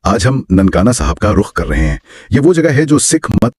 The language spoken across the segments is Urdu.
آج ہم ننکانہ صاحب کا رخ کر رہے ہیں۔ یہ وہ جگہ ہے جو سکھ مت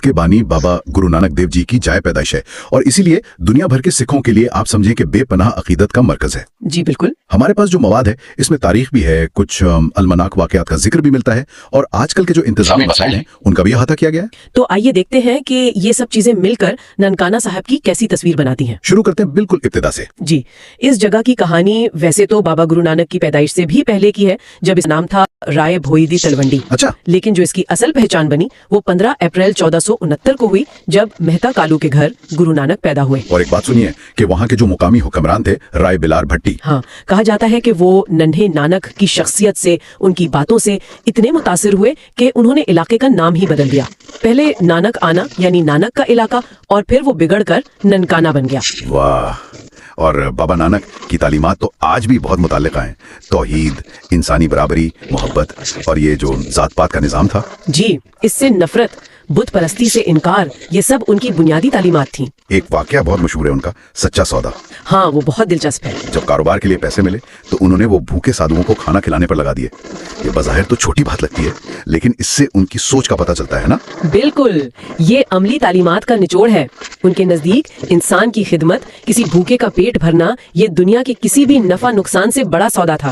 کے بانی بابا گرو نانک دیو جی کی جائے پیدائش ہے، اور اسی لیے دنیا بھر کے سکھوں کے لیے آپ سمجھیں کہ بے پناہ عقیدت کا مرکز ہے۔ جی بالکل۔ ہمارے پاس جو مواد ہے اس میں تاریخ بھی ہے، کچھ المناک واقعات کا ذکر بھی ملتا ہے، اور آج کل کے جو انتظامی مسائل ہیں ان کا بھی احاطہ کیا گیا ہے۔ تو آئیے دیکھتے ہیں کہ یہ سب چیزیں مل کر ننکانہ صاحب کی کیسی تصویر بناتی ہیں۔ شروع کرتے ہیں بالکل ابتدا سے۔ جی، اس جگہ کی کہانی ویسے تو بابا گرو نانک کی پیدائش سے بھی پہلے کی ہے، جب اس نام تھا رائے بھوئی تلونڈی۔ اچھا، لیکن جو اس کی اصل پہچان بنی وہ 15 اپریل 1469 کو ہوئی، جب مہتا کالو کے گھر گرو نانک پیدا ہوئے۔ اور ایک بات سنیے کہ وہاں کے جو مقامی حکمران تھے رائے بلار بھٹی، ہاں، کہا جاتا ہے کہ وہ ننھے نانک کی شخصیت سے، ان کی باتوں سے اتنے متاثر ہوئے کہ انہوں نے علاقے کا نام ہی بدل دیا۔ پہلے نانک آنا یعنی نانک کا علاقہ، اور پھر وہ بگڑ کر ننکانہ بن گیا۔ واہ! اور بابا نانک کی تعلیمات تو آج بھی بہت متعلقہ ہیں، توحید، انسانی برابری، محبت، اور یہ جو ذات پات کا نظام تھا۔ جی، اس سے نفرت، بت پرستی سے انکار، یہ سب ان کی بنیادی تعلیمات تھیں۔ ایک واقعہ بہت مشہور ہے ان کا، سچا سودا۔ ہاں، وہ بہت دلچسپ ہے۔ جب کاروبار کے لیے پیسے ملے تو انہوں نے وہ بھوکے سادھوؤں کو کھانا کھلانے پر لگا دیے۔ یہ بظاہر تو چھوٹی بات لگتی ہے، لیکن اس سے ان کی سوچ کا پتہ چلتا ہے نا۔ بالکل، یہ عملی تعلیمات کا نچوڑ ہے۔ ان کے نزدیک انسان کی خدمت، کسی بھوکے کا پیٹ بھرنا، یہ دنیا کے کسی بھی نفع نقصان سے بڑا سودا تھا۔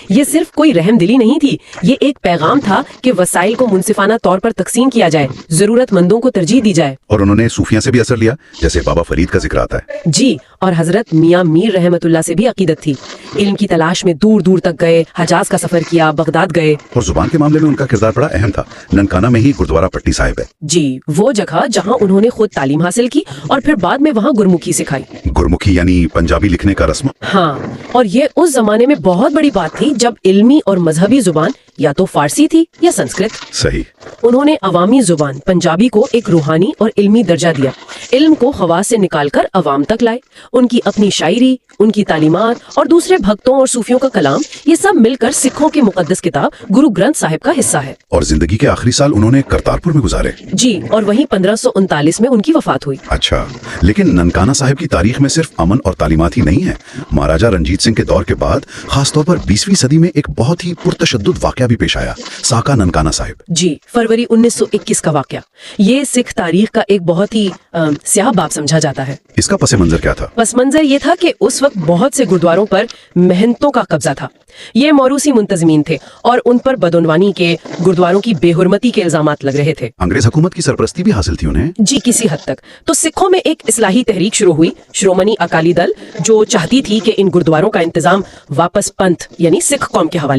یہ صرف کوئی رحم دلی نہیں تھی، یہ ایک پیغام تھا کہ وسائل کو منصفانہ طور پر تقسیم کیا جائے، ضرورت مندوں کو ترجیح دی جائے۔ اور انہوں نے صوفیاں سے بھی اثر لیا، جیسے بابا فرید کا ذکر آتا ہے۔ جی، اور حضرت میاں میر رحمت اللہ سے بھی عقیدت تھی۔ علم کی تلاش میں دور دور تک گئے، حجاز کا سفر کیا، بغداد گئے۔ اور زبان کے معاملے میں ان کا کردار بڑا اہم تھا۔ ننکانہ میں ہی گردوارہ پٹی صاحب ہے۔ جی، وہ جگہ جہاں انہوں نے خود تعلیم حاصل کی اور پھر بعد میں وہاں گرمکھی سکھائی۔ گرمکھی یعنی پنجابی لکھنے کا رسم۔ ہاں، اور یہ اس زمانے میں بہت بڑی بات تھی جب علمی اور مذہبی زبان یا تو فارسی تھی یا سنسکرت۔ صحیح۔ انہوں نے عوامی زبان پنجابی کو ایک روحانی اور علمی درجہ دیا، علم کو خواص سے نکال کر عوام تک لائے۔ ان کی اپنی شاعری، ان کی تعلیمات اور دوسرے بھگتوں اور صوفیوں کا کلام، یہ سب مل کر سکھوں کی مقدس کتاب گرو گرنتھ صاحب کا حصہ ہے۔ اور زندگی کے آخری سال انہوں نے کرتارپور میں گزارے۔ جی، اور وہیں 1539 میں ان کی وفات ہوئی۔ اچھا، لیکن ننکانہ صاحب کی تاریخ میں صرف امن اور تعلیمات ہی نہیں ہے۔ مہاراجہ رنجیت سنگھ کے دور کے بعد خاص طور پر 20ویں صدی میں ایک بہت ہی پرتشدد واقعہ بھی پیش آیا، ساکا ننکانہ صاحب۔ جی، فروری 1921 کا واقعہ۔ یہ سکھ تاریخ کا ایک بہت ہی سیاہ باب سمجھا جاتا ہے۔ اس کا پس منظر کیا تھا؟ پس منظر یہ تھا کہ اس وقت بہت سے گردواروں پر مہنتوں کا قبضہ تھا۔ یہ موروثی منتظمین تھے اور ان پر بدعنوانی کے، گردواروں کی بے حرمتی کے الزامات لگ رہے تھے۔ انگریز حکومت کی سرپرستی بھی حاصل تھی انہیں؟ جی، کسی حد تک۔ تو سکھوں میں ایک اصلاحی تحریک شروع ہوئی، شرومنی اکالی دل، جو چاہتی تھی کہ ان گردواروں کا انتظام واپس پنتھ یعنی سکھ قوم کے حوالے